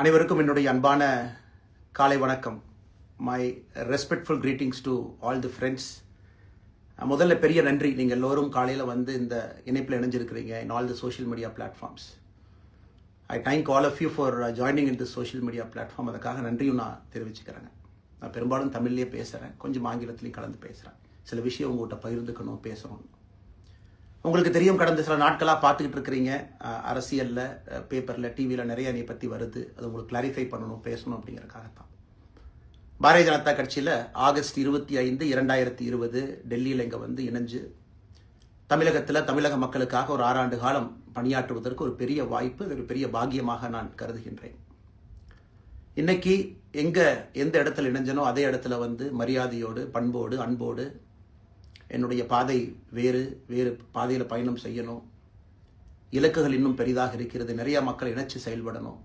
அனைவருக்கும் என்னுடைய அன்பான காலை வணக்கம். My respectful greetings to all the friends. முதல்ல பெரிய நன்றி, நீங்கள் எல்லோரும் காலையில் வந்து இந்த இணைப்பில் இணைஞ்சிருக்கிறீங்க in all the social media platforms. I thank all of you for joining in the social media platform. அதுக்காக நன்றியும் நான் தெரிவிச்சுக்கிறேங்க. நான் பெரும்பாலும் தமிழ்லேயே பேசுகிறேன், கொஞ்சம் ஆங்கிலத்திலையும் கலந்து பேசுகிறேன். சில விஷயம் உங்கள்கிட்ட பகிர்ந்துக்கணும், பேசணும். உங்களுக்கு தெரியும், கடந்த சில நாட்களாக பார்த்துக்கிட்டு இருக்கிறீங்க, அரசியலில், பேப்பரில், டிவியில் நிறைய என்னை பற்றி வருது. அது உங்களுக்கு கிளாரிஃபை பண்ணணும், பேசணும் அப்படிங்கிறக்காகத்தான். பாரதிய ஜனதா கட்சியில் ஆகஸ்ட் 25, 2020 டெல்லியில் இங்கே வந்து இணைஞ்சு தமிழகத்தில் தமிழக மக்களுக்காக ஒரு 6 ஆண்டு காலம் பணியாற்றுவதற்கு ஒரு பெரிய வாய்ப்பு, ஒரு பெரிய பாக்கியமாக நான் கருதுகின்றேன். இன்னைக்கு எந்த இடத்துல இணைஞ்சனோ அதே இடத்துல வந்து மரியாதையோடு, பண்போடு, அன்போடு என்னுடைய பாதை வேறு பாதையில் பயணம் செய்யணும். இலக்குகள் இன்னும் பெரிதாக இருக்கிறது. நிறைய மக்கள் இணைச்சு செயல்படணும்.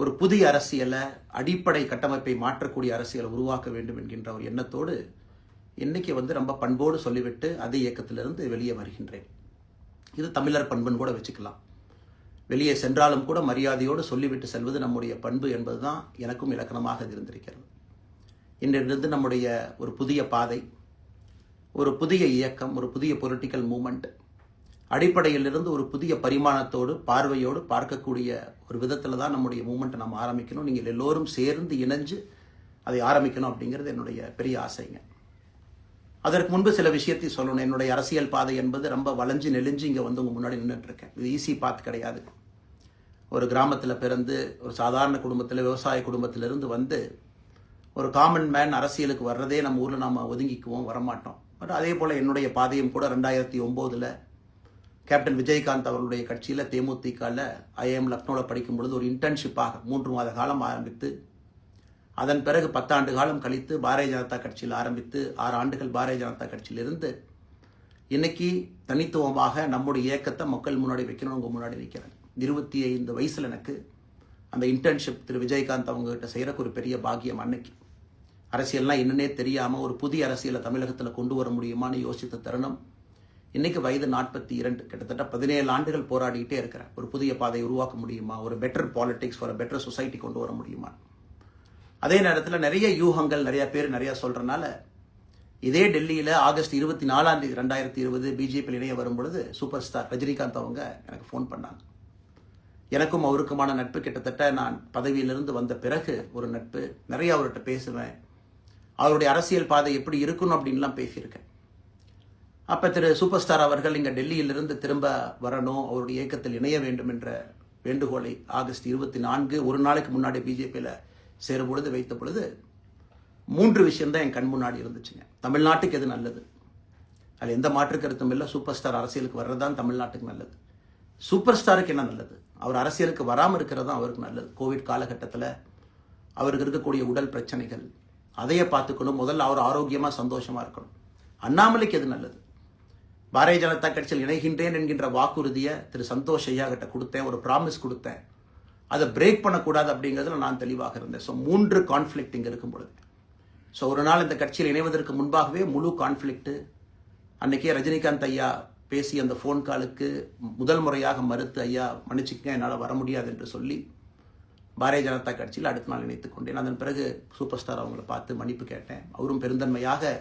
ஒரு புதிய அரசியலை, அடிப்படை கட்டமைப்பை மாற்றக்கூடிய அரசியலை உருவாக்க வேண்டும் என்கின்ற ஒரு எண்ணத்தோடு இன்னைக்கு வந்து ரொம்ப பண்போடு சொல்லிவிட்டு அதே இயக்கத்திலிருந்து வெளியே வருகின்றேன். இது தமிழர் பண்புன்னு கூட வச்சுக்கலாம். வெளியே சென்றாலும் கூட மரியாதையோடு சொல்லிவிட்டு செல்வது நம்முடைய பண்பு என்பதுதான் எனக்கும் இலக்கணமாக இருந்திருக்கிறது. இன்றிலிருந்து நம்முடைய ஒரு புதிய பாதை, ஒரு புதிய இயக்கம், ஒரு புதிய பொலிட்டிக்கல் மூமெண்ட், அடிப்படையிலிருந்து ஒரு புதிய பரிமாணத்தோடு, பார்வையோடு பார்க்கக்கூடிய ஒரு விதத்தில் தான் நம்முடைய மூமெண்ட்டை நம்ம ஆரம்பிக்கணும். நீங்கள் எல்லோரும் சேர்ந்து இணைஞ்சு அதை ஆரம்பிக்கணும் அப்படிங்கிறது என்னுடைய பெரிய ஆசைங்க. அதற்கு முன்பு சில விஷயத்தை சொல்லணும். என்னுடைய அரசியல் பாதை என்பது ரொம்ப வளைஞ்சு நெளிஞ்சு இங்கே வந்து உங்கள் முன்னாடி நின்றுட்டுருக்கேன். இது ஈஸி பாத் கிடையாது. ஒரு கிராமத்தில் பிறந்து ஒரு சாதாரண குடும்பத்தில், விவசாய குடும்பத்திலிருந்து வந்து ஒரு காமன் மேன் அரசியலுக்கு வர்றதே நம்ம ஊரில் நாம் ஒதுங்கிக்குவோம், வரமாட்டோம். பட் அதே போல் என்னுடைய பாதையும் கூட 2009 கேப்டன் விஜயகாந்த் அவர்களுடைய கட்சியில் தேமுதிகவில் ஐஎம் லக்னோவில் படிக்கும் பொழுது ஒரு இன்டர்ன்ஷிப்பாக 3 மாத காலம் ஆரம்பித்து, அதன் பிறகு 10 ஆண்டு காலம் கழித்து பாரதிய ஜனதா கட்சியில் ஆரம்பித்து 6 ஆண்டுகள் பாரதிய ஜனதா கட்சியிலிருந்து இன்னைக்கு தனித்துவமாக நம்முடைய இயக்கத்தை மக்கள் முன்னாடி வைக்கணும். உங்கள் முன்னாடி நிற்கிறேன். 25 வயசில் எனக்கு அந்த இன்டர்ன்ஷிப் திரு விஜயகாந்த் அவங்ககிட்ட செய்கிறக்கு ஒரு பெரிய பாக்கியம். அன்னைக்கு அரசியல்லாம் என்னன்னே தெரியாமல் ஒரு புதிய அரசியலை தமிழகத்தில் கொண்டு வர முடியுமான்னு யோசித்த தருணம். இன்னைக்கு வயது 42, கிட்டத்தட்ட 17 ஆண்டுகள் போராடிக்கிட்டே இருக்கிறேன். ஒரு புதிய பாதையை உருவாக்க முடியுமா, ஒரு பெட்டர் பாலிடிக்ஸ், ஒரு பெட்டர் சொசைட்டி கொண்டு வர முடியுமா. அதே நேரத்தில் நிறைய யூகங்கள், நிறைய பேர் நிறைய சொல்றதுனால இதே டெல்லியில் ஆகஸ்ட் 24, 2020 பிஜேபியில் இணைய வரும் பொழுது சூப்பர் ஸ்டார் ரஜினிகாந்த் அவங்க எனக்கு ஃபோன் பண்ணாங்க. எனக்கும் அவருக்குமான நட்பு கிட்டத்தட்ட நான் பதவியிலிருந்து வந்த பிறகு ஒரு நட்பு. நிறைய அவர்கிட்ட பேசுவேன். அவருடைய அரசியல் பாதை எப்படி இருக்கணும் அப்படின்லாம் பேசியிருக்கேன். அப்போ திரு சூப்பர் ஸ்டார் அவர்கள் இங்கே டெல்லியிலிருந்து திரும்ப வரணும், அவருடைய இயக்கத்தில் இணைய வேண்டும் என்ற வேண்டுகோளை ஆகஸ்ட் 24 ஒரு நாளைக்கு முன்னாடி பிஜேபியில் சேரும் பொழுது வைத்த பொழுது 3 விஷயம்தான் என் கண் முன்னாடி இருந்துச்சுங்க. தமிழ்நாட்டுக்கு எது நல்லது, அதில் எந்த மாற்று கருத்தும் இல்லை. சூப்பர் ஸ்டார் அரசியலுக்கு வர்றது தான் தமிழ்நாட்டுக்கு நல்லது. சூப்பர் ஸ்டாருக்கு என்ன நல்லது, அவர் அரசியலுக்கு வராமல் இருக்கிறது தான் அவருக்கு நல்லது. கோவிட் காலகட்டத்தில் அவருக்கு இருக்கக்கூடிய உடல் பிரச்சனைகள், அதையே பார்த்துக்கணும். முதல்ல அவர் ஆரோக்கியமாக சந்தோஷமாக இருக்கணும். அண்ணாமலைக்கு எது நல்லது, பாரதிய ஜனதா கட்சியில் இணைகின்றேன் என்கின்ற வாக்குறுதியை திரு சந்தோஷ் ஐயா கிட்ட கொடுத்தேன், ஒரு ப்ராமிஸ் கொடுத்தேன். அதை பிரேக் பண்ணக்கூடாது அப்படிங்கிறதுல நான் தெளிவாக இருந்தேன். ஸோ 3 கான்ஃப்ளிக்ட் இங்கே இருக்கும் பொழுது, ஸோ ஒரு நாள் இந்த கட்சியில் இணைவதற்கு முன்பாகவே முழு கான்ஃப்ளிக்ட். அன்னைக்கே ரஜினிகாந்த் ஐயா பேசி அந்த ஃபோன் காலுக்கு முதல் முறையாக மறுத்து, ஐயா மன்னிச்சுக்கங்க, என்னால் வர முடியாது என்று சொல்லி பாரதிய ஜனதா கட்சியில் அடுத்த நாள் இணைத்துக் கொண்டேன். அதன் பிறகு சூப்பர் ஸ்டார் அவங்களை பார்த்து மன்னிப்பு கேட்டேன். அவரும் பெருந்தன்மையாக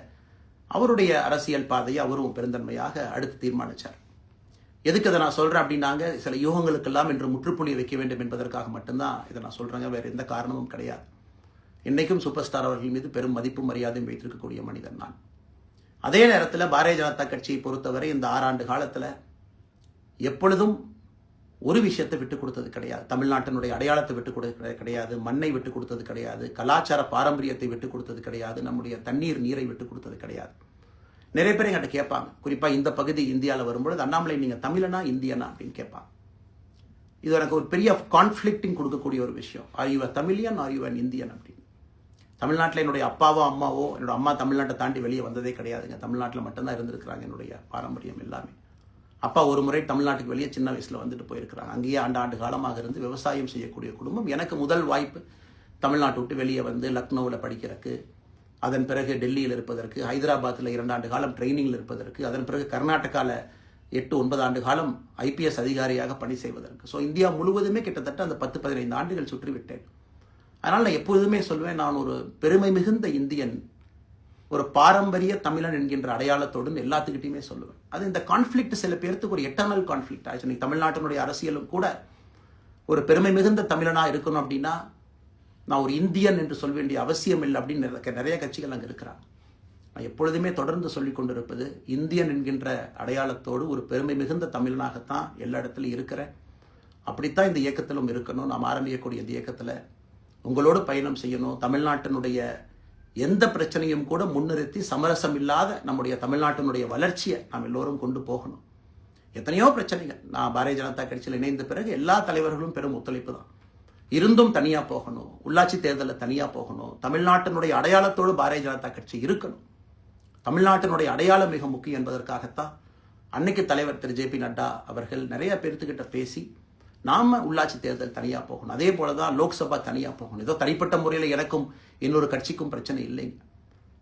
அவருடைய அரசியல் பாதையை அவரும் பெருந்தன்மையாக அடுத்து தீர்மானித்தார். எதுக்கு அதை நான் சொல்கிறேன் அப்படின்னாங்க, சில யூகங்களுக்கெல்லாம் இன்று முற்றுப்புள்ளி வைக்க வேண்டும் என்பதற்காக மட்டும்தான் இதை நான் சொல்கிறேங்க. வேறு எந்த காரணமும் கிடையாது. இன்னைக்கும் சூப்பர் ஸ்டார் அவர்கள் மீது பெரும் மதிப்பும் மரியாதையும் வைத்திருக்கக்கூடிய மனிதன் நான். அதே நேரத்தில் பாரதிய ஜனதா கட்சியை பொறுத்தவரை இந்த 6 ஆண்டு காலத்தில் எப்பொழுதும் ஒரு விஷயத்தை விட்டுக் கொடுத்தது கிடையாது. தமிழ்நாட்டினுடைய அடையாளத்தை விட்டுக் கொடுத்தது கிடையாது, மண்ணை விட்டுக் கொடுத்தது கிடையாது, கலாச்சார பாரம்பரியத்தை விட்டுக் கொடுத்தது கிடையாது, நம்முடைய நீரை விட்டுக் கொடுத்தது கிடையாது. நிறைய பேர் என்கிட்ட கேட்பாங்க, குறிப்பாக இந்த பகுதி இந்தியாவில் வரும்பொழுது, அண்ணாமலை நீங்கள் தமிழனா இந்தியனா அப்படின்னு கேட்பாங்க. இது எனக்கு ஒரு பெரிய கான்ஃப்ளிக்டிங் கொடுக்கக்கூடிய ஒரு விஷயம். Are you Tamilian, are you an Indian அப்படின்னு. தமிழ்நாட்டில் என்னுடைய அப்பாவோ அம்மாவோ, என்னோட அம்மா தமிழ்நாட்டை தாண்டி வெளியே வந்ததே கிடையாதுங்க. தமிழ்நாட்டில் மட்டும்தான் இருந்திருக்கிறாங்க. என்னுடைய பாரம்பரியம் எல்லாமே. அப்பா ஒரு முறை தமிழ்நாட்டுக்கு வெளியே சின்ன வயசில் வந்துட்டு போயிருக்கிறாங்க. அங்கேயே ஆண்டு காலமாக இருந்து விவசாயம் செய்யக்கூடிய குடும்பம். எனக்கு முதல் வாய்ப்பு தமிழ்நாட்டை விட்டு வெளியே வந்து லக்னோவில் படிக்கிறதுக்கு, அதன் பிறகு டெல்லியில் இருப்பதற்கு, ஹைதராபாத்தில் 2 ஆண்டு காலம் ட்ரைனிங்கில் இருப்பதற்கு, அதன் பிறகு கர்நாடகாவில் 8-9 ஆண்டு காலம் ஐபிஎஸ் அதிகாரியாக பணி செய்வதற்கு. ஸோ இந்தியா முழுவதுமே கிட்டத்தட்ட அந்த 10-15 ஆண்டுகள் சுற்றிவிட்டேன். அதனால் நான் எப்பொழுதுமே சொல்வேன், நான் ஒரு பெருமை மிகுந்த இந்தியன், ஒரு பாரம்பரிய தமிழன் என்கின்ற அடையாளத்தோடு எல்லாத்துக்கிட்டையுமே சொல்லுவேன். அது இந்த கான்ஃப்ளிக்ட் சில பேருக்கு ஒரு எட்டர்னல் கான்ஃப்ளிக்ட் ஆச்சு. தமிழ்நாட்டினுடைய அரசியலும் கூட ஒரு பெருமை மிகுந்த தமிழனாக இருக்கணும் அப்படின்னா நான் ஒரு இந்தியன் என்று சொல்ல வேண்டிய அவசியம் இல்லை அப்படின்னு நிறைய கட்சிகள் அங்கே இருக்கிறாங்க. நான் எப்பொழுதுமே தொடர்ந்து சொல்லிக் கொண்டிருப்பது, இந்தியன் என்கின்ற அடையாளத்தோடு ஒரு பெருமை மிகுந்த தமிழனாகத்தான் எல்லா இடத்துலையும் இருக்கிறேன். அப்படித்தான் இந்த இயக்கத்திலும் இருக்கணும். நாம் ஆரம்பிக்கக்கூடிய இந்த இயக்கத்தில் உங்களோடு பயணம் செய்யணும். தமிழ்நாட்டினுடைய எந்த பிரச்சனையும் கூட முன்னிறுத்தி சமரசம் இல்லாத நம்முடைய தமிழ்நாட்டினுடைய வளர்ச்சியை நாம் எல்லோரும் கொண்டு போகணும். எத்தனையோ பிரச்சனைகள். நான் பாரதிய ஜனதா கட்சியில் இணைந்த பிறகு எல்லா தலைவர்களும் பெரும் ஒத்துழைப்பு தான். இருந்தும் தனியாக போகணும், உள்ளாட்சி தேர்தலில் தனியாக போகணும், தமிழ்நாட்டினுடைய அடையாளத்தோடு பாரதிய ஜனதா கட்சி இருக்கணும். தமிழ்நாட்டினுடைய அடையாளம் மிக முக்கியம் என்பதற்காகத்தான் அன்னைக்கு தலைவர் திரு ஜே.பி. நட்டா அவர்கள் நிறைய பேர்த்துக்கிட்ட பேசி நாம உள்ளாட்சி தேர்தல் தனியாக போகணும், அதே போல தான் லோக்சபா தனியாக போகணும். ஏதோ தனிப்பட்ட முறையில் எனக்கும் இன்னொரு கட்சிக்கும் பிரச்சனை இல்லைங்க.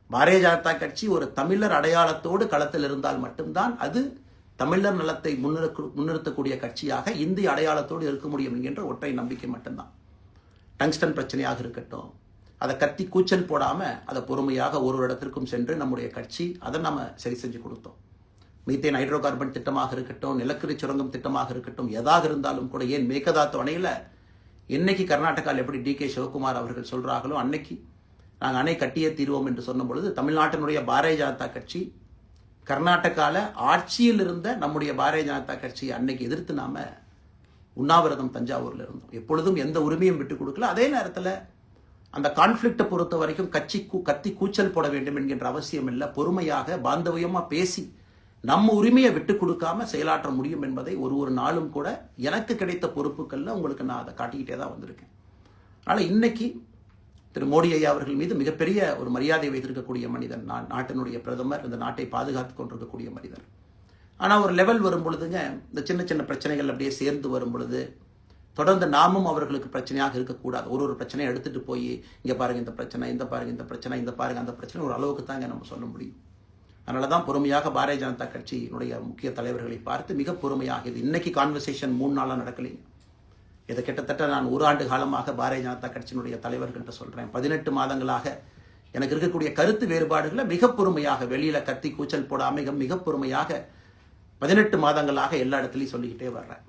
பாரதிய ஜனதா கட்சி ஒரு தமிழர் அடையாளத்தோடு களத்தில் இருந்தால் மட்டும்தான் அது தமிழர் நலத்தை முன்னிறுத்தக்கூடிய கட்சியாக இந்திய அடையாளத்தோடு இருக்க முடியும் என்கின்ற ஒற்றை நம்பிக்கை மட்டும்தான். டங்ஸ்டன் பிரச்சனையாக இருக்கட்டும், அதை கத்தி கூச்சல் போடாமல் அதை பொறுமையாக ஒரு இடத்திற்கும் சென்று நம்முடைய கட்சி அதை நம்ம சரி செஞ்சு கொடுத்தோம். மீத்தேன் ஹைட்ரோ கார்பன் திட்டமாக இருக்கட்டும், நிலக்கரி சுரங்கம் திட்டமாக இருக்கட்டும், எதாக இருந்தாலும் கூட, ஏன் மேகதாத்து அணையில் இன்னைக்கு கர்நாடகாவில் எப்படி டி.கே. சிவகுமார் அவர்கள் சொல்கிறார்களோ அன்னைக்கு நாங்கள் அணை கட்டியே தீர்வோம் என்று சொன்ன பொழுது தமிழ்நாட்டினுடைய பாரதிய ஜனதா கட்சி கர்நாடகாவில் ஆட்சியில் இருந்த நம்முடைய பாரதிய ஜனதா கட்சியை அன்னைக்கு எதிர்த்து நாம உண்ணாவிரதம் தஞ்சாவூரில் இருந்தோம். எப்பொழுதும் எந்த உரிமையும் விட்டு கொடுக்கல. அதே நேரத்தில் அந்த கான்ஃப்ளிக்டை பொறுத்த வரைக்கும் கத்தி கூச்சல் போட வேண்டும் என்கின்ற அவசியம் இல்லை. பொறுமையாக பாந்தவியமாக பேசி நம்ம உரிமையை விட்டு கொடுக்காம செயலாற்ற முடியும் என்பதை ஒரு நாளும் கூட எனக்கு கிடைத்த பொறுப்புகளில் உங்களுக்கு நான் அதை காட்டிக்கிட்டே தான் வந்திருக்கேன். அதனால் இன்னைக்கு திரு மோடி ஐயா அவர்கள் மீது மிகப்பெரிய ஒரு மரியாதை வைத்திருக்கக்கூடிய மனிதன். நாட்டினுடைய பிரதமர், இந்த நாட்டை பாதுகாத்து கொண்டிருக்கக்கூடிய மனிதர். ஆனால் ஒரு லெவல் வரும் பொழுதுங்க, இந்த சின்ன சின்ன பிரச்சனைகள் அப்படியே சேர்ந்து வரும் பொழுது தொடர்ந்து நாமும் அவர்களுக்கு பிரச்சனையாக இருக்கக்கூடாது. ஒரு பிரச்சனையை எடுத்துட்டு போய் இங்கே பாருங்க இந்த பிரச்சனை, இந்த பாருங்க இந்த பிரச்சனை, இந்த பாருங்க அந்த பிரச்சனை, ஒரு அளவுக்கு தாங்க நம்ம சொல்ல முடியும். அதனால தான் பொறுமையாக பாரதிய ஜனதா கட்சியினுடைய முக்கிய தலைவர்களை பார்த்து மிக பொறுமையாக, இது இன்னைக்கு கான்வர்சேஷன் 3 நாளாக நடக்கலைங்க. இதை கிட்டத்தட்ட நான் 1 ஆண்டு காலமாக பாரதிய ஜனதா கட்சியினுடைய தலைவர்கள்ட்ட சொல்கிறேன். 18 மாதங்களாக எனக்கு இருக்கக்கூடிய கருத்து வேறுபாடுகளை மிக பொறுமையாக, வெளியில் கத்தி கூச்சல் போடாமல் மிக பொறுமையாக 18 மாதங்களாக எல்லா இடத்துலையும் சொல்லிக்கிட்டே வர்றேன்.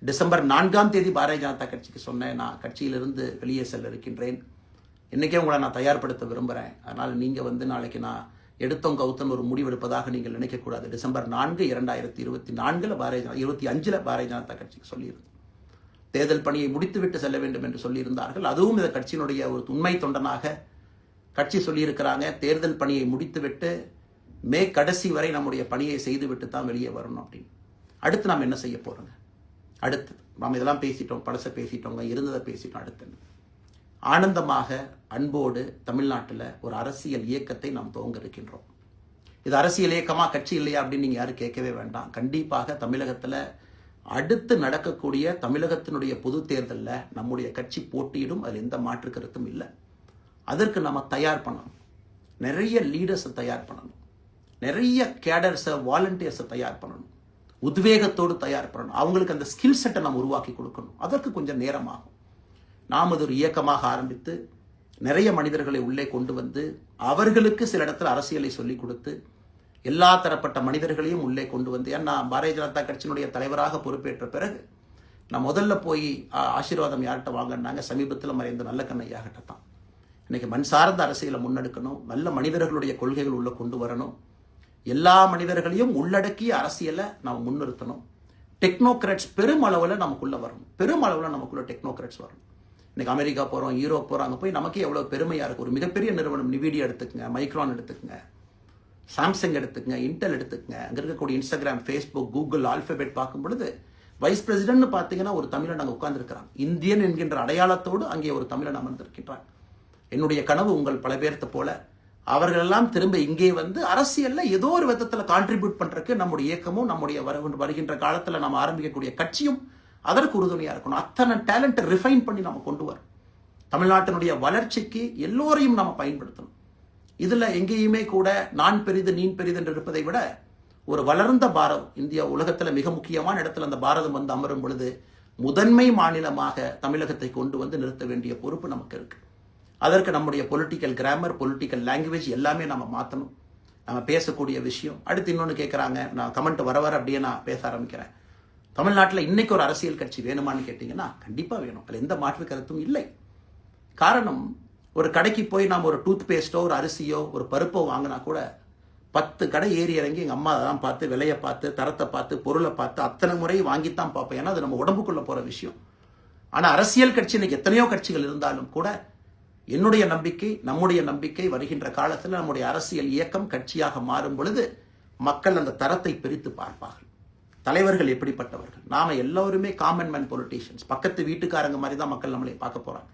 டிசம்பர் 4ஆம் தேதி பாரதிய ஜனதா கட்சிக்கு சொன்னேன், நான் கட்சியிலிருந்து வெளியே செல்ல இருக்கின்றேன், இன்றைக்கே உங்களை நான் தயார்படுத்த விரும்புகிறேன். அதனால் நீங்கள் நாளைக்கு நான் எடுத்தோம் கவுத்தன் ஒரு முடிவெடுப்பதாக நீங்கள் நினைக்கக்கூடாது. டிசம்பர் 4, 2024 25 பாரதிய ஜனதா கட்சிக்கு சொல்லியிருந்தேன். தேர்தல் பணியை முடித்துவிட்டு செல்ல வேண்டும் என்று சொல்லியிருந்தார்கள். அதுவும் இந்த கட்சியினுடைய ஒரு உண்மை தொண்டனாக கட்சி சொல்லியிருக்கிறாங்க, தேர்தல் பணியை முடித்துவிட்டு மே கடைசி வரை நம்முடைய பணியை செய்துவிட்டு தான் வெளியே வரணும் அப்படின்னு. அடுத்து நாம் என்ன செய்ய போகிறோங்க? அடுத்து நாம் இதெல்லாம் பேசிட்டோம், பழசை பேசிட்டோங்க, இருந்ததை பேசிட்டோம். அடுத்து ஆனந்தமாக அன்போடு தமிழ்நாட்டில் ஒரு அரசியல் இயக்கத்தை நாம் துவங்க இருக்கின்றோம். இது அரசியல் இயக்கமாக கட்சி இல்லையா அப்படின்னு நீங்கள் யாரும் கேட்கவே வேண்டாம். கண்டிப்பாக தமிழகத்தில் அடுத்து நடக்கக்கூடிய தமிழகத்தினுடைய பொது தேர்தலில் நம்முடைய கட்சி போட்டியிடும், அதில் எந்த மாற்று கருத்தும் இல்லை. அதற்கு நம்ம தயார் பண்ணணும், நிறைய லீடர்ஸை தயார் பண்ணணும், நிறைய கேடர்ஸை, வாலண்டியர்ஸை தயார் பண்ணணும், உத்வேகத்தோடு தயார் பண்ணணும். அவங்களுக்கு அந்த ஸ்கில் செட்டை நம்ம உருவாக்கி கொடுக்கணும். அதற்கு கொஞ்சம் நேரமாகும். நாம் அது ஒரு இயக்கமாக ஆரம்பித்து நிறைய மனிதர்களை உள்ளே கொண்டு வந்து அவர்களுக்கு சில இடத்துல அரசியலை சொல்லிக் கொடுத்து எல்லா தரப்பட்ட மனிதர்களையும் உள்ளே கொண்டு வந்து, ஏன்னா பாரதிய ஜனதா கட்சியினுடைய தலைவராக பொறுப்பேற்ற பிறகு நான் முதல்ல போய் ஆசீர்வாதம் யார்கிட்ட வாங்கினாங்க, சமீபத்தில் மறைந்த நல்ல கண்ணையாகிட்ட தான். இன்னைக்கு மண் சார்ந்த அரசியலை முன்னெடுக்கணும், நல்ல மனிதர்களுடைய கொள்கைகள் உள்ள கொண்டு வரணும், எல்லா மனிதர்களையும் உள்ளடக்கிய அரசியலை நாம் முன்னிறுத்தணும். டெக்னோக்ராட்ஸ் பெருமளவில் நமக்குள்ள வரணும், பெருமளவில் நமக்குள்ள டெக்னோக்ராட்ஸ் வரணும். இன்னைக்கு அமெரிக்கா போகிறோம், யூரோப் போகிறோம், அங்கே போய் நமக்கே எவ்வளோ பெருமையாக இருக்குது. ஒரு மிகப்பெரிய நிறுவனம் நிவிடியா எடுத்துக்கங்க, மைக்ரான் எடுத்துக்கங்க, சாம்சங் எடுத்துக்கங்க, இன்டெல் எடுத்துக்கங்க, அங்கே இருக்கக்கூடிய இன்ஸ்டாகிராம், ஃபேஸ்புக், கூகுள், ஆல்பபெட் பார்க்கும் பொழுது வைஸ் பிரசிடென்ட்னு பார்த்தீங்கன்னா ஒரு தமிழன் அங்கே உட்கார்ந்துருக்கிறான். இந்தியன் என்கின்ற அடையாளத்தோடு அங்கே ஒரு தமிழன் அமர்ந்திருக்கின்றான். என்னுடைய கனவு உங்கள் பல பேர்த்த போல அவர்களெல்லாம் திரும்ப இங்கே வந்து அரசியலில் ஏதோ ஒரு விதத்தில் கான்ட்ரிபியூட் பண்ணுறதுக்கு நம்முடைய இயக்கமும் நம்முடைய வருகின்ற காலத்தில் நம்ம ஆரம்பிக்கக்கூடிய கட்சியும் அதற்கு உறுதுணையாக இருக்கணும். அத்தனை டேலண்ட்டை ரிஃபைன் பண்ணி நம்ம கொண்டு வரோம். தமிழ்நாட்டினுடைய வளர்ச்சிக்கு எல்லோரையும் நம்ம பயன்படுத்தணும். இதில் எங்கேயுமே கூட நான் பெரிது நீன் பெரிது என்று இருப்பதை விட ஒரு வளர்ந்த பாரதம், இந்தியா உலகத்தில் மிக முக்கியமான இடத்துல அந்த பாரதம் வந்து அமரும் பொழுது முதன்மை மாநிலமாக தமிழகத்தை கொண்டு வந்து நிறுத்த வேண்டிய பொறுப்பு நமக்கு இருக்கு. அதற்கு நம்முடைய பொலிட்டிக்கல் கிராமர், பொலிட்டிக்கல் லாங்குவேஜ் எல்லாமே நம்ம மாற்றணும். நம்ம பேசக்கூடிய விஷயம். அடுத்து இன்னொன்று கேட்குறாங்க, நான் கமெண்ட் வர அப்படியே நான் பேச ஆரம்பிக்கிறேன். தமிழ்நாட்டில் இன்னைக்கு ஒரு அரசியல் கட்சி வேணுமான்னு கேட்டிங்கன்னா கண்டிப்பாக வேணும். அதில் எந்த மாற்று கருத்தும் இல்லை. காரணம், ஒரு கடைக்கு போய் நாம் ஒரு டூத் பேஸ்ட்டோ ஒரு அரிசியோ ஒரு பருப்போ வாங்கினா கூட 10 கடை ஏறி இறங்கி எங்கள் அம்மா தான் பார்த்து, விலையை பார்த்து, தரத்தை பார்த்து, பொருளை பார்த்து அத்தனை முறை வாங்கித்தான் பார்ப்பேன். ஏன்னா அது நம்ம உடம்புக்குள்ளே போகிற விஷயம். ஆனால் அரசியல் கட்சி இன்னைக்கு எத்தனையோ கட்சிகள் இருந்தாலும் கூட என்னுடைய நம்பிக்கை, நம்முடைய நம்பிக்கை, வருகின்ற காலத்தில் நம்முடைய அரசியல் இயக்கம் கட்சியாக மாறும் பொழுது மக்கள் அந்த தரத்தை பிரித்து பார்ப்பார்கள். தலைவர்கள் எப்படிப்பட்டவர்கள்? நாம எல்லோருமே காமன் மேன் பொலிட்டீஷியன்ஸ். பக்கத்து வீட்டுக்காரங்க மாதிரி தான் மக்கள் நம்மளை பார்க்க போறாங்க.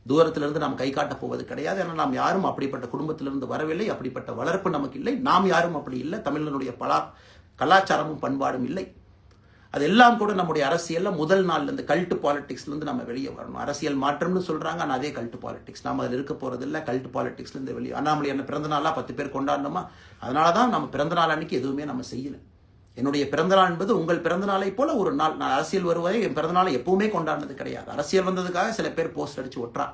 தூரத்திலிருந்து நாம் கை காட்ட போவது கிடையாது. ஏன்னா நாம் யாரும் அப்படிப்பட்ட குடும்பத்திலிருந்து வரவில்லை, அப்படிப்பட்ட வளர்ப்பு நமக்கு இல்லை, நாம் யாரும் அப்படி இல்லை, தமிழனுடைய கலாச்சாரமும் பண்பாடும் இல்லை. அதெல்லாம் கூட நம்முடைய அரசியல்ல முதல் நாள்ல இருந்து கல்ட் பாலிடிக்ஸ்ல இருந்து நம்ம வெளியே வரணும். அரசியல் மாற்றம்னு சொல்றாங்க, ஆனால் அதே கல்ட் பாலிடிக்ஸ். நாம அதில் இருக்க போறது இல்லை. கல்ட் பாலிடிக்ஸ்ல இருந்து வெளியே. அண்ணாமலை என்ன பிறந்த நாளா 10 பேர் கொண்டாடணுமா? அதனாலதான் நம்ம பிறந்த நாள் அன்னைக்கு எதுவுமே நம்ம செய்யல. என்னுடைய பிறந்தநாள் என்பது உங்கள் பிறந்தநாளை போல ஒரு நாள். நான் அரசியல் வருவதை என் பிறந்தநாளை எப்பவுமே கொண்டாடினது கிடையாது. அரசியல் வந்ததுக்காக சில பேர் போஸ்ட் அடிச்சு ஒட்டுறான்.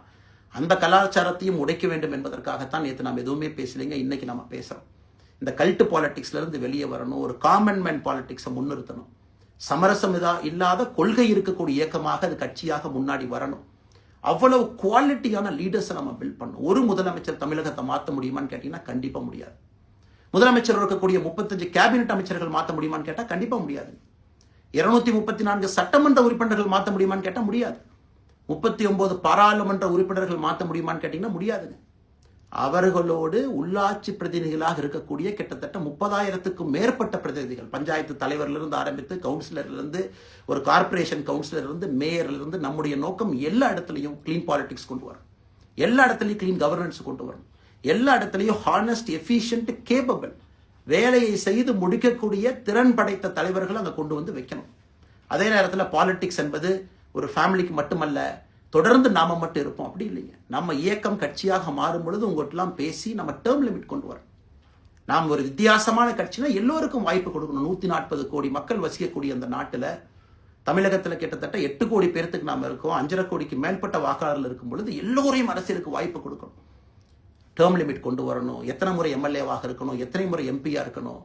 அந்த கலாச்சாரத்தையும் உடைக்க வேண்டும் என்பதற்காகத்தான் நேற்று நம்ம எதுவுமே பேசலைங்க. இன்னைக்கு நம்ம பேசுறோம். இந்த கல்ட் பாலிடிக்ஸ்ல இருந்து வெளியே வரணும். ஒரு காமன் மேன் பாலிடிக்ஸை முன்னிறுத்தணும். சமரசம் இல்லாத கொள்கை இருக்கக்கூடிய இயக்கமாக அது கட்சியாக முன்னாடி வரணும். அவ்வளவு குவாலிட்டியான லீடர்ஸை நம்ம பில்ட் பண்ணணும். ஒரு முதலமைச்சர் தமிழகத்தை மாற்ற முடியுமான்னு கேட்டீங்கன்னா கண்டிப்பா முடியாது. முதலமைச்சர் இருக்கக்கூடிய 35 கேபினெட் அமைச்சர்கள் மாற்ற முடியுமான்னு கேட்டால் கண்டிப்பா முடியாது. 234 சட்டமன்ற உறுப்பினர்கள் மாற்ற முடியுமான்னு கேட்டால் முடியாது. 39 பாராளுமன்ற உறுப்பினர்கள் மாற்ற முடியுமான்னு கேட்டீங்கன்னா முடியாதுங்க. அவர்களோடு உள்ளாட்சி பிரதிநிதிகளாக இருக்கக்கூடிய கிட்டத்தட்ட 30,000க்கும் மேற்பட்ட பிரதிநிதிகள், பஞ்சாயத்து தலைவரிலிருந்து ஆரம்பித்து கவுன்சிலர்லேருந்து ஒரு கார்பரேஷன் கவுன்சிலர்லேருந்து மேயர்லேருந்து, நம்முடைய நோக்கம் எல்லா இடத்துலையும் கிளீன் பாலிடிக்ஸ் கொண்டு வரணும். எல்லா இடத்துலையும் கிளீன் கவர்னன்ஸ் கொண்டு வரணும். எல்லா இடத்துலையும் ஹானஸ்ட், எஃபிஷியன்ட், கேப்பபிள், வேலையை செய்து முடிக்கக்கூடிய திறன் படைத்த தலைவர்கள் அங்கே கொண்டு வந்து வைக்கணும். அதே நேரத்தில் பாலிடிக்ஸ் என்பது ஒரு ஃபேமிலிக்கு மட்டுமல்ல, தொடர்ந்து நாம மட்டும் இருப்போம் அப்படி இல்லைங்க. நம்ம இயக்கம் கட்சியாக மாறும் பொழுது உங்கள்கிட்டலாம் பேசி நம்ம டேர்ம் லிமிட் கொண்டு வரோம். நாம் ஒரு வித்தியாசமான கட்சினா எல்லோருக்கும் வாய்ப்பு கொடுக்கணும். 140 கோடி மக்கள் வசிக்கக்கூடிய அந்த நாட்டில், தமிழகத்தில் கிட்டத்தட்ட 8 கோடி பேருக்கு நாம் இருக்கோம். 5.5 கோடிக்கு மேற்பட்ட வாக்காளர்கள் இருக்கும் பொழுது எல்லோரையும் அரசியலுக்கு வாய்ப்பு கொடுக்கணும். டேர்ம் லிமிட் கொண்டு வரணும். எத்தனை முறை எம்எல்ஏவாக இருக்கணும், எத்தனை முறை எம்பியா இருக்கணும்,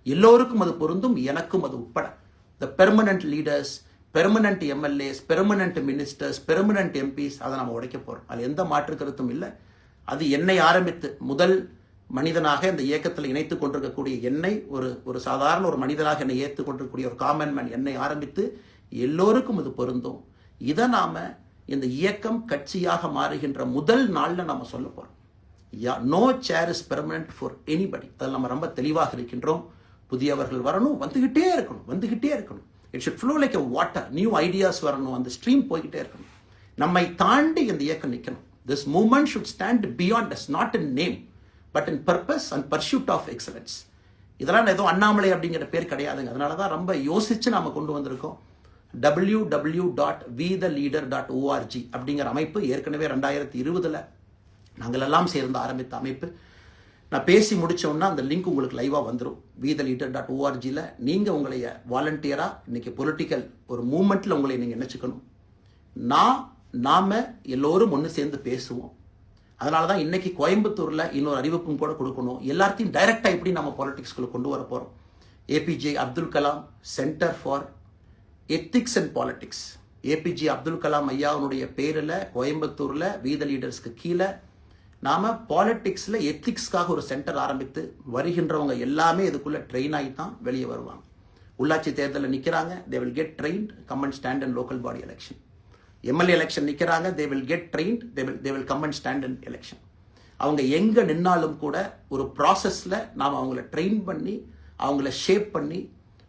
எல்லோருக்கும் அது பொருந்தும், எனக்கும் அது உட்பட. The permanent leaders, permanent MLAs, permanent ministers, permanent MPs, அதை நம்ம உடைக்க போறோம். அது எந்த மாற்று கருத்தும் இல்லை. அது என்னை ஆரம்பித்து முதல் மனிதனாக இந்த இயக்கத்தில் இணைத்துக் கொண்டிருக்கக்கூடிய என்னை, ஒரு சாதாரண ஒரு மனிதனாக என்னை ஏற்றுக் கொண்டிருக்கக்கூடிய ஒரு காமன் மேன் என்னை ஆரம்பித்து எல்லோருக்கும் அது பொருந்தும். இதை நாம இந்த இயக்கம் கட்சியாக மாறுகின்ற முதல் நாள்ல நாம சொல்ல போறோம். No chair is permanent for anybody. அதில் நம்ம ரொம்ப தெளிவாக இருக்கின்றோம். புதியவர்கள் வரணும், வந்துகிட்டே இருக்கணும். It should flow like a water. New ideas வரணும், அந்த ஸ்ட்ரீம் போய்கிட்டே இருக்கணும். நம்மை தாண்டி இந்த இயக்கம் நிற்கணும். This movement should stand beyond us, not in name but in purpose and pursuit of excellence. இதெல்லாம் ஏதோ அண்ணாமலை அப்படிங்கிற பேர் கிடையாதுங்க. அதனால தான் ரொம்ப யோசிச்சு நாம கொண்டு வந்திருக்கோம். www.vetheleader.org அப்படிங்கிற அமைப்பு ஏற்கனவே 2020 நாங்கள் எல்லாம் சேர்ந்து ஆரம்பித்த அமைப்பு. நான் பேசி முடிச்சோன்னா அந்த லிங்க் உங்களுக்கு லைவாக வந்துடும். vetheleader.org-ல நீங்கள் உங்களைய வாலண்டியராக இன்னைக்கு பொலிட்டிக்கல் ஒரு மூமெண்ட்டில் உங்களை நீங்கள் நினச்சிக்கணும். நாம எல்லோரும் ஒன்று சேர்ந்து பேசுவோம். அதனால தான் இன்னைக்கு கோயம்புத்தூரில் இன்னொரு அறிவிப்பும் கூட கொடுக்கணும். எல்லாத்தையும் டைரக்டாக எப்படி நம்ம பாலிடிக்ஸ்குள்ளே கொண்டு வர போகிறோம். APJ Abdul Kalam centre for ethics and politics, APJ Abdul Kalam ஐயாவுடைய பேரில் கோயம்புத்தூரில் வீத லீடர்ஸ்க்கு கீழே நாம பாலிடிக்ஸ்ல எத்திக்ஸ்க்காக ஒரு சென்டர் ஆரம்பித்து வருகின்றவங்க எல்லாமே இதுக்குள்ள ட்ரெயின் ஆகி தான் வெளியே வருவாங்க. உள்ளாட்சி தேர்தலில் நிற்கிறாங்க, they will get trained, come and stand in local body election. MLA election நிற்கிறாங்க, they will get trained, they will come and stand in election. அவங்க எங்க நின்னாலும் கூட ஒரு ப்ராசஸ்ல நாம் அவங்கள ட்ரெயின் பண்ணி, அவங்கள ஷேப் பண்ணி,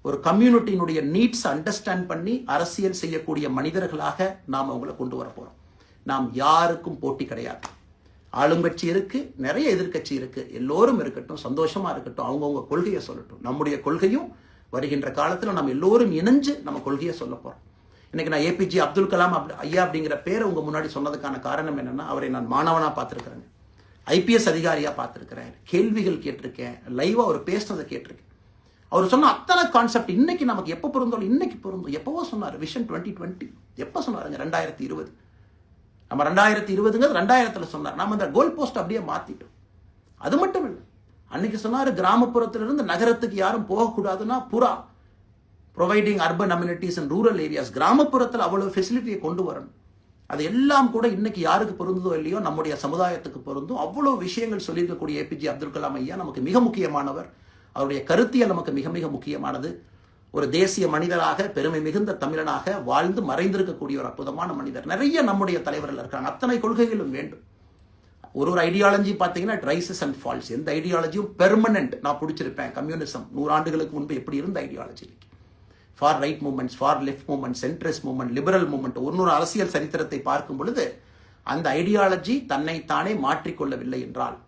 ஒரு கம்யூனிட்டியினுடைய நீட்ஸ் அண்டர்ஸ்டாண்ட் பண்ணி அரசியல் செய்யக்கூடிய மனிதர்களாக நாம் அவங்கள கொண்டு வர போறோம். நாம் யாருக்கும் போட்டி கிடையாது. ஆளுங்கட்சி இருக்கு, நிறைய எதிர்கட்சி இருக்கு, எல்லோரும் இருக்கட்டும், சந்தோஷமா இருக்கட்டும், அவங்கவுங்க கொள்கையை சொல்லட்டும். நம்முடைய கொள்கையும் வருகின்ற காலத்தில் நம்ம எல்லோரும் இணைஞ்சு நம்ம கொள்கையை சொல்ல போறோம். இன்னைக்கு நான் ஏபிஜே அப்துல் கலாம் ஐயா அப்படிங்கிற பேரை உங்க முன்னாடி சொன்னதுக்கான காரணம் என்னன்னா, அவரை நான் மாணவனா பார்த்திருக்கிறேன், ஐபிஎஸ் அதிகாரியா பார்த்திருக்கிறேன், கேள்விகள் கேட்டிருக்கேன், லைவா அவர் பேசினதை கேட்டிருக்கேன். அவர் சொன்ன அத்தனை கான்செப்ட் இன்னைக்கு நமக்கு எப்போ பொருந்தோம், இன்னைக்கு பொருந்தும். எப்பவோ சொன்னார் விஷன் 2020, எப்போ சொன்னாருங்க? 2020. நம்ம 2020ங்கிறது 2000த்துல சொன்னார். நம்ம அந்த கோல் போஸ்ட் அப்படியே மாத்திட்டோம். அது மட்டும் இல்லை, அன்னைக்கு சொன்னார் கிராமப்புறத்திலிருந்து நகரத்துக்கு யாரும் போகக்கூடாதுன்னா புறா providing urban amenities and rural areas, கிராமப்புறத்தில் அவ்வளவு ஃபெசிலிட்டியை கொண்டு வரணும். அது எல்லாம் கூட இன்னைக்கு யாருக்கு பொருந்ததோ இல்லையோ நம்முடைய சமுதாயத்துக்கு பொருந்தும். அவ்வளோ விஷயங்கள் சொல்லியிருக்கக்கூடிய ஏபிஜே அப்துல் கலாம் ஐயா நமக்கு மிக முக்கியமானவர். அவருடைய கருத்தியல் நமக்கு மிக மிக முக்கியமானது. ஒரு தேசிய மனிதராக, பெருமை மிகுந்த தமிழனாக வாழ்ந்து மறைந்திருக்கக்கூடிய ஒரு அற்புதமான மனிதர். நிறைய நம்முடைய தலைவர்கள் இருக்காங்க. அத்தனை கொள்கைகளும் வேண்டும். ஒரு ஐடியாலஜி பார்த்தீங்கன்னா இட் ரைசஸ் அண்ட் ஃபால்ஸ். எந்த ஐடியாலஜியும் பெர்மனன்ட் நான் பிடிச்சிருப்பேன். கம்யூனிசம் 100 ஆண்டுகளுக்கு முன்பு எப்படி இருந்த ideology, for right movements, for left movement, centrist movement, liberal movement, ஒரு அரசியல் சரித்திரத்தை பார்க்கும் பொழுது அந்த ஐடியாலஜி தன்னைத்தானே மாற்றிக்கொள்ளவில்லை என்றால்,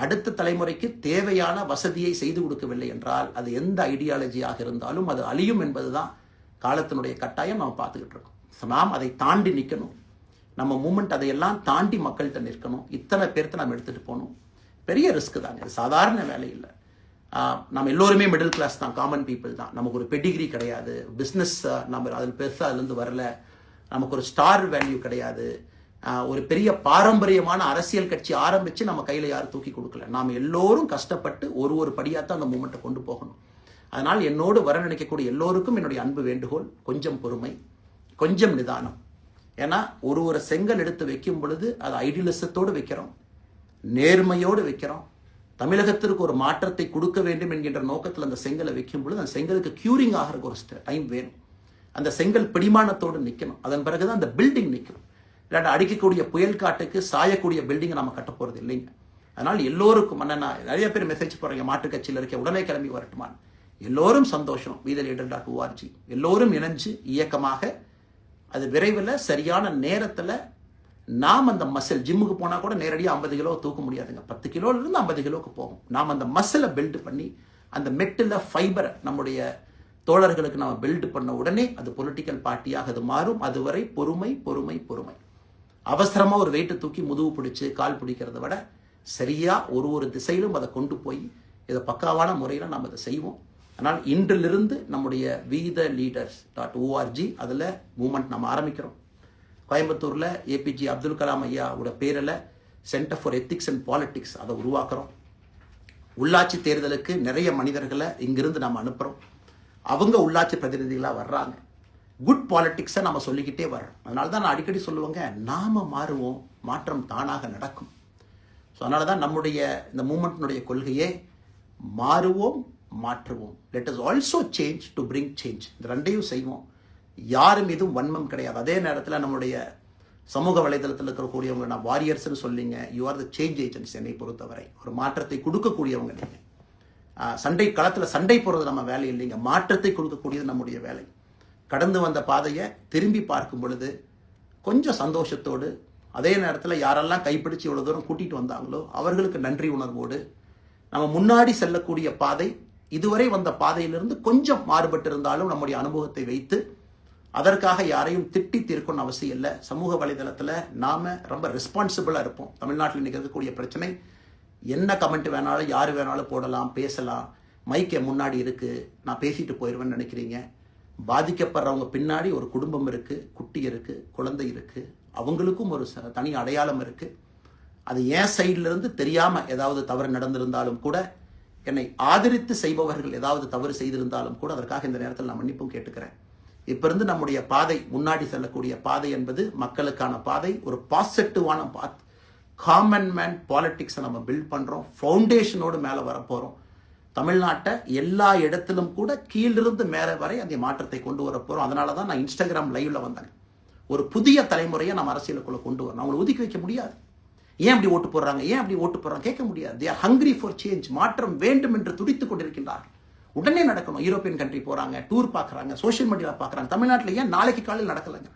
அடுத்த தலைமுறைக்கு தேவையான வசதியை செய்து கொடுக்கவில்லை என்றால், அது எந்த ஐடியாலஜியாக இருந்தாலும் அது அழியும் என்பதுதான் காலத்தினுடைய கட்டாயம். நாம் பார்த்துக்கிட்டு இருக்கோம். நாம் அதை தாண்டி நிற்கணும். நம்ம மூமெண்ட் அதையெல்லாம் தாண்டி மக்கள்கிட்ட நிற்கணும். இத்தனை பேர்த்த நம்ம எடுத்துகிட்டு போகணும். பெரிய ரிஸ்க் தாங்க, இது சாதாரண வேலை இல்லை. நம்ம எல்லோருமே மிடில் கிளாஸ் தான், காமன் பீப்புள் தான். நமக்கு ஒரு பெடிகிரி கிடையாது, பிஸ்னஸ் நம்ம அதில் பெருசாக அதுலேருந்து வரல, நமக்கு ஒரு ஸ்டார் வேல்யூ கிடையாது, ஒரு பெரிய பாரம்பரியமான அரசியல் கட்சி ஆரம்பித்து நம்ம கையில் யாரும் தூக்கி கொடுக்கல. நாம் எல்லோரும் கஷ்டப்பட்டு ஒரு படியாத்தான் அந்த மூமெண்ட்டை கொண்டு போகணும். அதனால் என்னோடு வர நினைக்கக்கூடிய எல்லோருக்கும் என்னுடைய அன்பு வேண்டுகோள், கொஞ்சம் பொறுமை, கொஞ்சம் நிதானம். ஏன்னா ஒரு செங்கல் எடுத்து வைக்கும் பொழுது அது ஐடியலிசத்தோடு வைக்கிறோம், நேர்மையோடு வைக்கிறோம். தமிழகத்திற்கு ஒரு மாற்றத்தை கொடுக்க வேண்டும் என்கின்ற நோக்கத்தில் அந்த செங்கலை வைக்கும் பொழுது அந்த செங்கலுக்கு கியூரிங் ஆகிறதுக்கு ஒரு டைம் வேணும். அந்த செங்கல் பிடிமானத்தோடு நிற்கணும். அதன் பிறகுதான் அந்த பில்டிங் நிற்கும். இல்லாட்டி அடிக்கக்கூடிய புயல் காட்டுக்கு சாயக்கூடிய பில்டிங்கை நம்ம கட்ட போகிறது இல்லைங்க. அதனால் எல்லோருக்கும் நிறைய பேர் மெசேஜ் போடுறீங்க, மாற்றுக் கட்சியில் இருக்க உடனே கிளம்பி வரட்டுமா. எல்லோரும் சந்தோஷம். wetheLeader.org எல்லோரும் இணைஞ்சு இயக்கமாக அது விரைவில் சரியான நேரத்தில் நாம் அந்த மசில், ஜிம்முக்கு போனால் கூட நேரடியாக 50 கிலோ தூக்க முடியாதுங்க, 10 கிலோலேருந்து 50 கிலோவுக்கு போகும். நாம் அந்த மசிலை பில்டு பண்ணி அந்த மெட்டில் ஃபைபரை நம்முடைய தோழர்களுக்கு நம்ம பில்டு பண்ண உடனே அது பொலிட்டிக்கல் பார்ட்டியாக அது மாறும். அதுவரை பொறுமை பொறுமை பொறுமை. அவசரமாக ஒரு வெயிட்டை தூக்கி முதுகு பிடிச்சி கால் பிடிக்கிறத விட சரியாக ஒரு திசையிலும் அதை கொண்டு போய் இதை பக்காவான முறையில் நாம் அதை செய்வோம். ஆனால் இன்றிலிருந்து நம்முடைய wetheLeaders.org அதில் மூமெண்ட் நம்ம ஆரம்பிக்கிறோம். கோயம்புத்தூரில் ஏபிஜே அப்துல் கலாம் ஐயாவோட பேரில் centre for ethics and politics அதை உருவாக்குறோம். உள்ளாட்சி தேர்தலுக்கு நிறைய மனிதர்களை இங்கிருந்து நம்ம அனுப்புகிறோம். அவங்க உள்ளாட்சி பிரதிநிதிகளாக வர்றாங்க. குட் பாலிட்டிக்ஸை நம்ம சொல்லிக்கிட்டே வர்றோம். அதனால தான் நான் அடிக்கடி சொல்லுவாங்க, நாம் மாறுவோம், மாற்றம் தானாக நடக்கும். ஸோ அதனால தான் நம்முடைய இந்த மூமெண்ட்டினுடைய கொள்கையே மாறுவோம், மாற்றுவோம். Let us also change to bring change. இந்த ரெண்டையும் செய்வோம். யாரும் எதுவும் வன்மம் கிடையாது. அதே நேரத்தில் நம்முடைய சமூக வலைதளத்தில் இருக்கக்கூடியவங்க நான் வாரியர்ஸ்ன்னு சொல்லிங்க, you are the change agents. என்னை பொறுத்தவரை ஒரு மாற்றத்தை கொடுக்கக்கூடியவங்க நீங்கள். சண்டை களத்தில் சண்டை போடுறது நம்ம வேலை இல்லைங்க, மாற்றத்தை கொடுக்கக்கூடியது நம்முடைய வேலை. கடந்து வந்த பாதையை திரும்பி பார்க்கும் பொழுது கொஞ்சம் சந்தோஷத்தோடு, அதே நேரத்தில் யாரெல்லாம் கைப்பிடிச்சு இவ்வளோ தூரம் கூட்டிகிட்டு வந்தாங்களோ அவர்களுக்கு நன்றி உணர்வோடு, நம்ம முன்னாடி செல்லக்கூடிய பாதை இதுவரை வந்த பாதையிலிருந்து கொஞ்சம் மாறுபட்டு இருந்தாலும் நம்முடைய அனுபவத்தை வைத்து அதற்காக யாரையும் திட்டி தீர்க்கணும்னு அவசியம் இல்லை. சமூக வலைதளத்தில் நாம் ரொம்ப ரெஸ்பான்சிபிளாக இருப்போம். தமிழ்நாட்டில் இன்றைக்கி இருக்கக்கூடிய பிரச்சனை, என்ன கமெண்ட் வேணாலும் யார் வேணாலும் போடலாம், பேசலாம், மைக்கை முன்னாடி இருக்குது, நான் பேசிட்டு போயிடுவேன்னு நினைக்கிறீங்க. பாதிக்கப்படுறவங்க பின்னாடி ஒரு குடும்பம் இருக்குது, குட்டி இருக்குது, குழந்தை இருக்குது, அவங்களுக்கும் ஒரு தனி அடையாளம் இருக்குது. அது என் சைட்லேருந்து தெரியாமல் ஏதாவது தவறு நடந்திருந்தாலும் கூட, என்னை ஆதரித்து செய்பவர்கள் ஏதாவது தவறு செய்திருந்தாலும் கூட அதற்காக இந்த நேரத்தில் நான் மன்னிப்பும் கேட்டுக்கிறேன். இப்போ இருந்து நம்முடைய பாதை, முன்னாடி செல்லக்கூடிய பாதை என்பது மக்களுக்கான பாதை, ஒரு பாசிட்டிவான பாத். காமன் மேன் பாலிட்டிக்ஸை நம்ம பில்ட் பண்ணுறோம். ஃபவுண்டேஷனோடு மேலே வரப்போகிறோம். தமிழ்நாட்டை எல்லா இடத்திலும் கூட கீழிருந்து மேலே வரை அந்த மாற்றத்தை கொண்டு வர போகிறோம். அதனால தான் நான் இன்ஸ்டாகிராம் லைவ்ல வந்தேன். ஒரு புதிய தலைமுறையை நம்ம அரசியலுக்குள்ள கொண்டு வரணும். அவங்களை ஒதுக்கி வைக்க முடியாது. ஏன் அப்படி ஓட்டு போடுறாங்க, ஏன் அப்படி ஓட்டு போடுறாங்க கேட்க முடியாது. They are hungry for change. மாற்றம் வேண்டும் என்று துடித்துக் கொண்டிருக்கின்றார்கள். உடனே நடக்கணும். யூரோப்பியன் கண்ட்ரி போகிறாங்க, டூர் பார்க்குறாங்க, சோஷியல் மீடியாவில் பார்க்குறாங்க. தமிழ்நாட்டில் ஏன் நாளைக்கு காலையில் நடக்கலைங்க?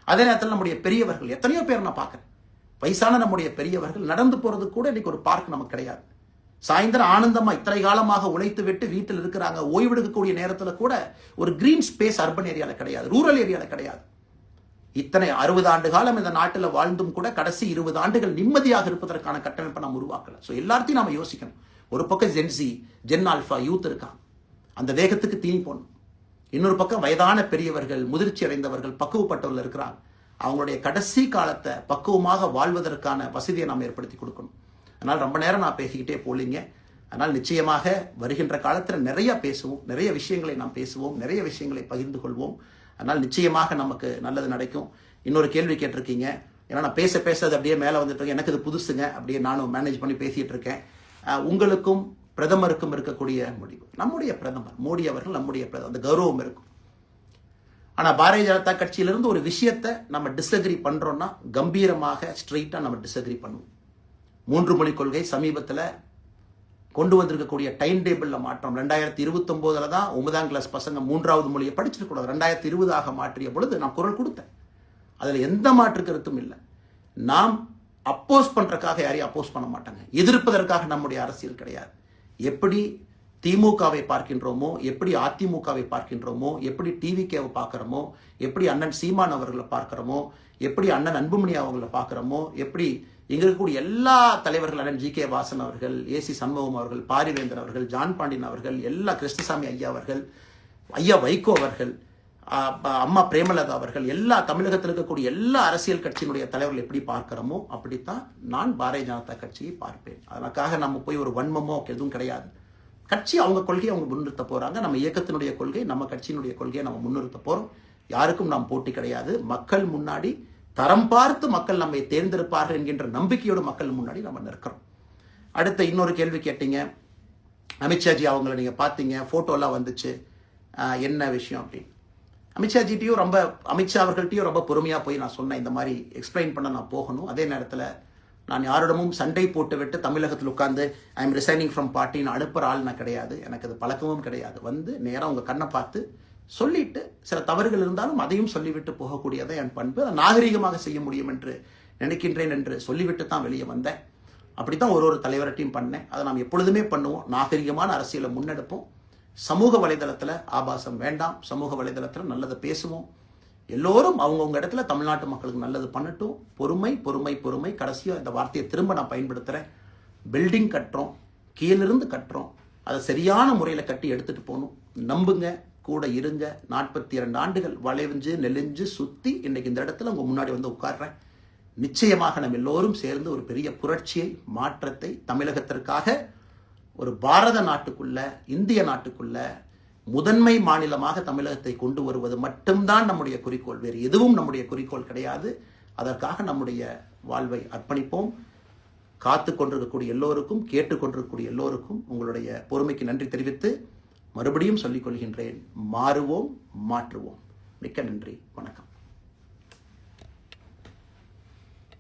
அதே நேரத்தில் நம்முடைய பெரியவர்கள் எத்தனையோ பேர் நான் பார்க்குறேன். வயசான நம்முடைய பெரியவர்கள் நடந்து போகிறது கூட இன்னைக்கு ஒரு பார்க் நமக்கு கிடையாது. சாயந்தரம் ஆனந்தமா இத்தனை காலமாக உழைத்து விட்டு வீட்டில் இருக்கிறாங்க. ஓய்வெடுக்கக்கூடிய நேரத்தில் கூட ஒரு கிரீன் ஸ்பேஸ் அர்பன் ஏரியாவில் கிடையாது, ரூரல் ஏரியாவில் கிடையாது. இத்தனை 60 ஆண்டு காலம் இந்த நாட்டில் வாழ்ந்தும் கூட கடைசி 20 ஆண்டுகள் நிம்மதியாக இருப்பதற்கான கட்டமைப்பை நாம் உருவாக்கல. ஸோ எல்லாத்தையும் நாம யோசிக்கணும். ஒரு பக்கம் ஜென்சி, ஜென் ஆல்ஃபா யூத் இருக்காங்க. அந்த வேகத்துக்கு தீனி போடணும். இன்னொரு பக்கம் வயதான பெரியவர்கள், முதிர்ச்சி அடைந்தவர்கள், பக்குவப்பட்டவர்கள் இருக்கிறாங்க. அவங்களுடைய கடைசி காலத்தை பக்குவமாக வாழ்வதற்கான வசதியை நாம் ஏற்படுத்தி கொடுக்கணும். அதனால் ரொம்ப நேரம் நான் பேசிக்கிட்டே போலிங்க. அதனால் நிச்சயமாக வருகின்ற காலத்தில் நிறைய பேசுவோம், நிறைய விஷயங்களை நாம் பேசுவோம், நிறைய விஷயங்களை பகிர்ந்து கொள்வோம். அதனால் நிச்சயமாக நமக்கு நல்லது நடக்கும். இன்னொரு கேள்வி கேட்டிருக்கீங்க. ஏன்னா நான் பேச அது அப்படியே மேலே வந்துட்டு இருக்கேன், எனக்கு இது புதுசுங்க, அப்படியே நானும் மேனேஜ் பண்ணி பேசிகிட்டு இருக்கேன். உங்களுக்கும் பிரதமருக்கும் இருக்கக்கூடிய முடிவு, நம்முடைய பிரதமர் மோடி அவர்கள் நம்முடைய பிரதமர், அந்த கௌரவம் இருக்கும். ஆனால் பாரதிய ஜனதா கட்சியிலிருந்து ஒரு விஷயத்தை நம்ம டிஸ்அக்ரி பண்ணுறோன்னா கம்பீரமாக ஸ்ட்ரெயிட்டாக நம்ம டிஸ்அக்ரி பண்ணுவோம். 3 மொழி கொள்கை சமீபத்தில் கொண்டு வந்திருக்கக்கூடிய டைம் டேபிளில் மாற்றம் 2029 தான் 9ஆம் கிளாஸ் பசங்க 3வது மொழியை படிச்சிருக்கூடாது, 2020 மாற்றிய பொழுது நான் குரல் கொடுத்தேன். அதில் எந்த மாற்று கருத்தும் இல்லை. நாம் அப்போஸ் பண்ணுறதுக்காக யாரையும் அப்போஸ் பண்ண மாட்டாங்க, எதிர்ப்பதற்காக நம்முடைய அரசியல் கிடையாது. எப்படி திமுகவை பார்க்கின்றோமோ, எப்படி அதிமுகவை பார்க்கின்றோமோ, எப்படி டிவிகேவை பார்க்குறோமோ, எப்படி அண்ணன் சீமான் அவர்களை பார்க்குறோமோ, எப்படி அண்ணன் அன்புமணி அவர்களை பார்க்குறோமோ, எப்படி இங்கே இருக்கக்கூடிய எல்லா தலைவர்கள், அண்ணன் ஜி.கே. வாசன் அவர்கள், ஏசி சண்முகம் அவர்கள், பாரிவேந்தர் அவர்கள், ஜான் பாண்டியன் அவர்கள், எல்லா கிருஷ்ணசாமி ஐயா அவர்கள், ஐயா வைகோ அவர்கள், அம்மா பிரேமலதா அவர்கள், எல்லா தமிழகத்தில் இருக்கக்கூடிய எல்லா அரசியல் கட்சியினுடைய தலைவர்கள் எப்படி பார்க்கிறோமோ அப்படித்தான் நான் பாரதிய ஜனதா கட்சியை பார்ப்பேன். அதற்காக நம்ம போய் ஒரு வன்மமோ எதுவும் கிடையாது. கட்சி அவங்க கொள்கையை அவங்க முன்னிறுத்த போறாங்க. நம்ம இயக்கத்தினுடைய கொள்கை, நம்ம கட்சியினுடைய கொள்கையை நம்ம முன்னிறுத்த போறோம். யாருக்கும் நாம் போட்டி கிடையாது. மக்கள் முன்னாடி தரம் பார்த்து மக்கள் நம்மை தேர்ந்தெடுப்பார்கள் என்கின்ற நம்பிக்கையோடு மக்கள் முன்னாடி நம்ம நிற்கிறோம். அடுத்த இன்னொரு கேள்வி கேட்டீங்க. அமித்ஷாஜி அவங்கள நீங்க பார்த்தீங்க, போட்டோலாம் வந்துச்சு, என்ன விஷயம் அப்படின்னு. அமித்ஷா அவர்கள்ட்டையும் ரொம்ப பொறுமையாக போய் நான் சொன்னேன், இந்த மாதிரி எக்ஸ்பிளைன் பண்ண நான் போகணும். அதே நேரத்தில் நான் யாரிடமும் சண்டை போட்டு விட்டு தமிழகத்தில் உட்காந்து ஐ எம் ரிசைனிங் ஃப்ரம் பார்ட்டின்னு அனுப்புகிற ஆள் நான் கிடையாது. எனக்கு அது பழக்கமும் கிடையாது. வந்து நேராக உங்கள் கண்ணை பார்த்து சொல்லிட்டு, சில தவறுகள் இருந்தாலும் அதையும் சொல்லிவிட்டு போகக்கூடியதை என் பண்பு. அதை நாகரீகமாக செய்ய முடியும் என்று நினைக்கின்றேன் என்று சொல்லிவிட்டு தான் வெளியே வந்தேன். அப்படி தான் ஒரு தலைவர்கிட்டையும் பண்ணேன். அதை நாம் எப்பொழுதுமே பண்ணுவோம். நாகரிகமான அரசியலை முன்னெடுப்போம். சமூக வலைதளத்தில் ஆபாசம் வேண்டாம். சமூக வலைதளத்தில் நல்லதை பேசுவோம். எல்லோரும் அவங்கவுங்க இடத்துல தமிழ்நாட்டு மக்களுக்கு நல்லது பண்ணட்டும். பொறுமை பொறுமை பொறுமை. கடைசியாக இந்த வார்த்தையை திரும்ப நான் பயன்படுத்துகிறேன். பில்டிங் கட்டுறோம், கீழிருந்து கட்டுறோம், அதை சரியான முறையில் கட்டி எடுத்துகிட்டு போகணும். நம்புங்க, கூட இருங்க. 42 ஆண்டுகள் வளைஞ்சு நெளிஞ்சு சுற்றி இன்னைக்கு இந்த இடத்துல உங்கள் முன்னாடி வந்து உட்கார்றேன். நிச்சயமாக நம்ம எல்லோரும் சேர்ந்து ஒரு பெரிய புரட்சியை, மாற்றத்தை தமிழகத்திற்காக, ஒரு பாரத நாட்டுக்குள்ள, இந்திய நாட்டுக்குள்ள முதன்மை மாநிலமாக தமிழகத்தை கொண்டு வருவது மட்டும்தான் நம்முடைய குறிக்கோள். வேறு எதுவும் நம்முடைய குறிக்கோள் கிடையாது. அதற்காக நம்முடைய வாழ்வை அர்ப்பணிப்போம். காத்து கொண்டிருக்கக்கூடிய எல்லோருக்கும், கேட்டுக்கொண்டிருக்கக்கூடிய எல்லோருக்கும் உங்களுடைய பொறுமைக்கு நன்றி தெரிவித்து மறுபடியும் சொல்லிக் கொள்கின்றேன். மாறுவோம், மாற்றுவோம். மிக்க நன்றி. வணக்கம்.